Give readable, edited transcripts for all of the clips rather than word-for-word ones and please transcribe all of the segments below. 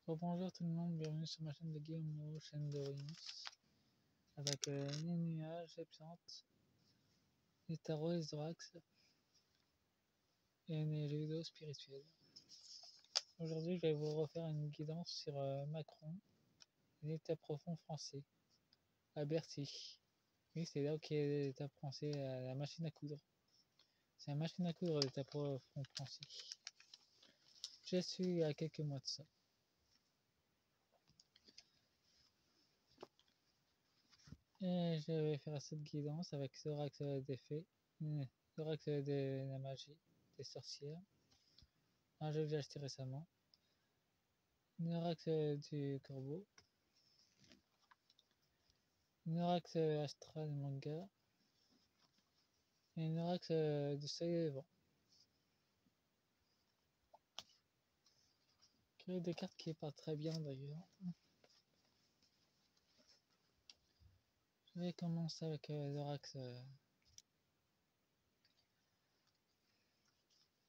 Bonjour tout le monde, bienvenue sur ma chaîne de Guillaume, chaîne de Wings, avec les nuages, les plantes, les tarots, les orax et les jeux vidéo spirituels. Aujourd'hui, je vais vous refaire une guidance sur Macron, l'État profond français, à Bercy. Oui, c'est là où est l'État français, la machine à coudre. C'est la machine à coudre l'État profond français. Je suis il y a quelques mois de ça. Et je vais faire cette guidance avec l'orax des fées, l'orax de la magie, des sorcières, un jeu que j'ai acheté récemment, l'orax du corbeau, l'orax astral manga, et l'orax du soleil et vent. Des cartes qui partent très bien d'ailleurs. Je vais commencer avec l'orax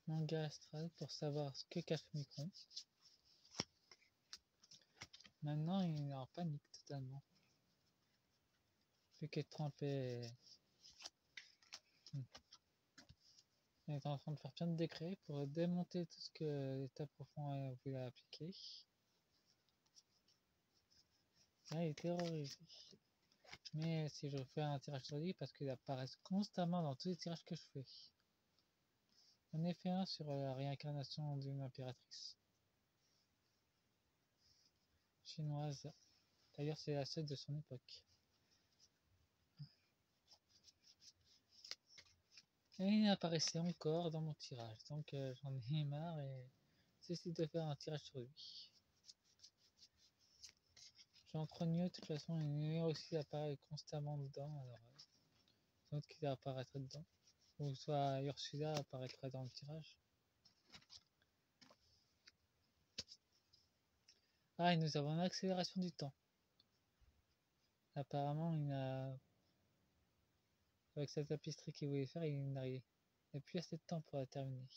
manga astral pour savoir ce que cache Micron. Maintenant, il est en panique totalement. Vu qu'il est trempé. Il est en train de faire plein de décrets pour démonter tout ce que l'État profond a voulu appliquer. Là, il est terrorisé. Mais si je fais un tirage sur lui, parce qu'il apparaît constamment dans tous les tirages que je fais. J'en ai fait un sur la réincarnation d'une impératrice chinoise. D'ailleurs, c'est la seule de son époque. Et il apparaissait encore dans mon tirage. Donc j'en ai marre et j'essaie de faire un tirage sur lui. Jean Crogneux, de toute façon, il aussi apparaît constamment dedans. Alors, sans doute qu'il apparaîtrait dedans. Ou soit Ursula apparaîtrait dans le tirage. Ah, et nous avons une accélération du temps. Apparemment, avec cette tapisserie qu'il voulait faire, il n'a plus assez de temps pour la terminer.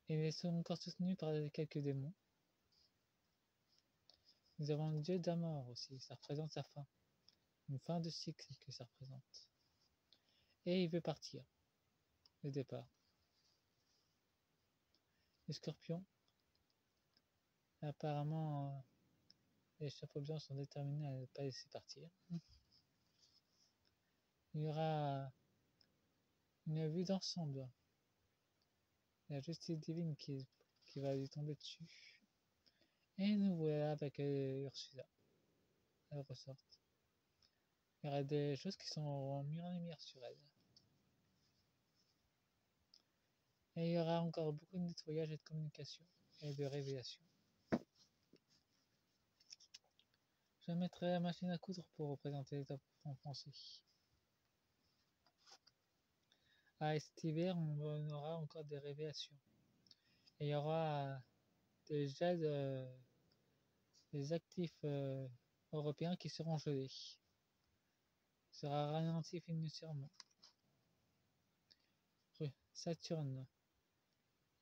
Il est encore soutenu par quelques démons. Nous avons le dieu d'Amor aussi, ça représente sa fin. Une fin de cycle que ça représente. Et il veut partir. Le départ. Les scorpions. Apparemment, les chapeaux blancs sont déterminés à ne pas laisser partir. Il y aura une vue d'ensemble. La justice divine qui va lui tomber dessus. Et nous voilà avec Ursula. Elle ressort. Il y aura des choses qui sont mises en lumière sur elle. Et il y aura encore beaucoup de nettoyage et de communication et de révélation. Je mettrai la machine à coudre pour représenter l'État profond français. Ah, et cet hiver, on aura encore des révélations. Et il y aura déjà des actifs européens qui seront gelés. Il sera ralenti financièrement. Saturne.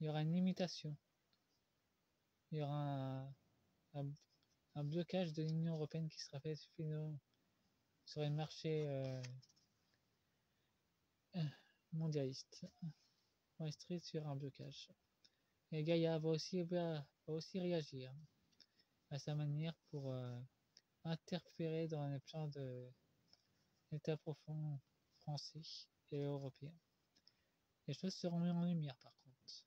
Il y aura une limitation. Il y aura un blocage de l'Union européenne qui sera fait sur un marché mondialiste. On resterait sur un blocage. Et Gaïa va aussi réagir à sa manière pour interférer dans les plans de l'État profond français et européen. Les choses seront mises en lumière par contre.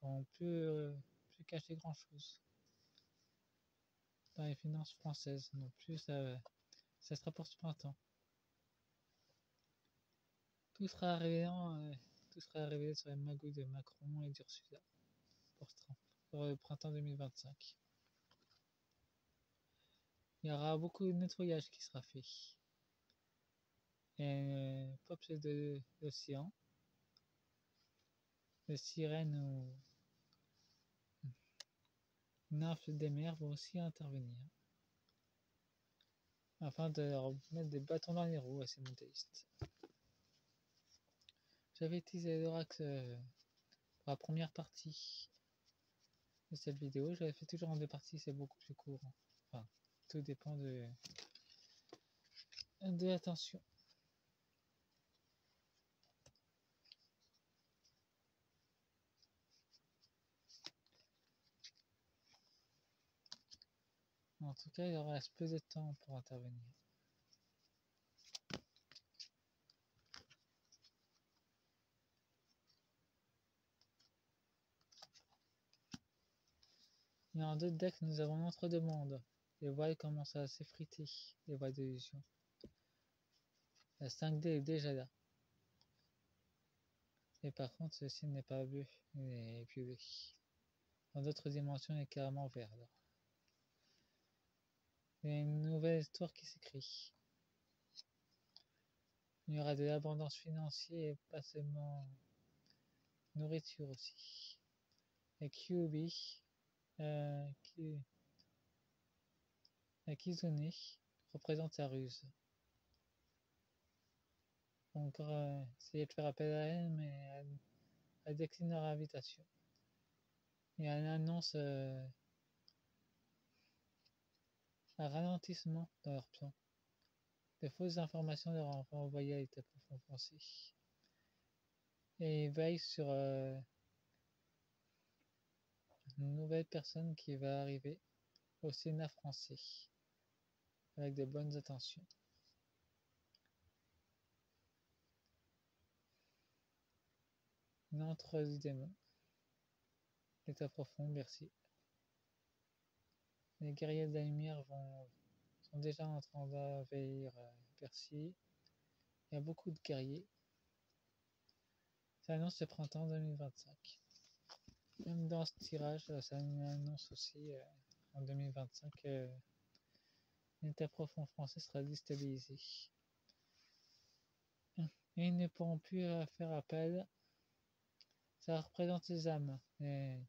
On ne peut plus cacher grand chose dans les finances françaises non plus, ça sera pour ce printemps. Tout sera révélé sur les magouilles de Macron et d'Ursula pour le printemps 2025. Il y aura beaucoup de nettoyage qui sera fait. Et peuple de l'océan, les sirènes ou nymphes des mers vont aussi intervenir afin de leur mettre des bâtons dans les roues à ces montéistes. J'avais utilisé l'orax pour la première partie de cette vidéo. Je la fais toujours en 2 parties, c'est beaucoup plus court. Enfin, tout dépend de l'attention. En tout cas, il reste peu de temps pour intervenir. Et en d'autres decks, nous avons l'entre-deux-mondes. Les voiles commencent à s'effriter, les voiles d'illusion. La 5D est déjà là. Et par contre, ceci n'est pas bleu, il est violet. Dans d'autres dimensions, il est carrément vert. Alors. Il y a une nouvelle histoire qui s'écrit. Il y aura de l'abondance financière et pas seulement nourriture aussi. Et QB, Kizune représente sa ruse. Donc, essayer de faire appel à elle, mais elle décline leur invitation. Et elle annonce un ralentissement dans leur plan. De fausses informations leur ont envoyé à l'état profond français. Et ils veillent sur une nouvelle personne qui va arriver au Sénat français avec de bonnes intentions. L'entre du démon. L'état profond, merci. Les guerriers de la lumière sont déjà en train d'envahir Percy. Il y a beaucoup de guerriers. Ça annonce le printemps 2025. Même dans ce tirage, ça annonce aussi en 2025 que l'état profond français sera déstabilisé. Et ils ne pourront plus faire appel. Ça représente les âmes. Et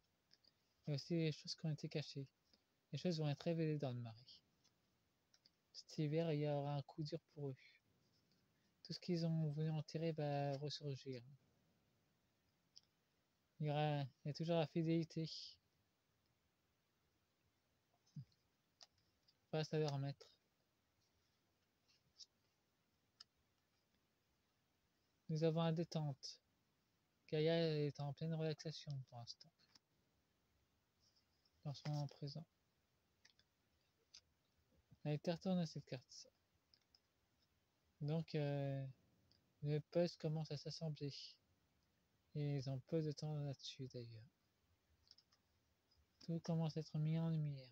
aussi les choses qui ont été cachées. Les choses vont être révélées dans le marais. Cet hiver, il y aura un coup dur pour eux. Tout ce qu'ils ont voulu enterrer va ressurgir. Il y a toujours la fidélité. Reste à leur maître. Nous avons la détente. Gaïa est en pleine relaxation pour l'instant. Dans son moment présent. Elle retourne à cette carte. Donc, le puzzle commence à s'assembler. Et ils ont peu de temps là-dessus d'ailleurs. Tout commence à être mis en lumière.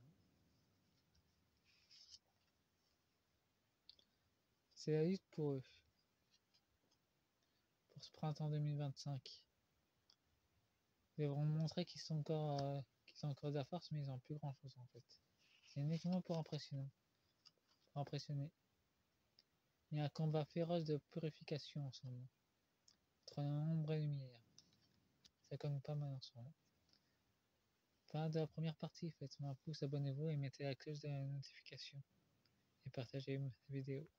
C'est la lutte pour eux. Pour ce printemps 2025. Ils vont montrer qu'ils sont encore de la force, mais ils n'ont plus grand chose en fait. C'est uniquement pour impressionner. Il y a un combat féroce de purification en ce moment. Entre l'ombre et la lumière. Ça cogne pas mal en ce moment. Fin de la première partie, faites-moi un pouce, abonnez-vous et mettez la cloche de la notification. Et partagez la vidéo.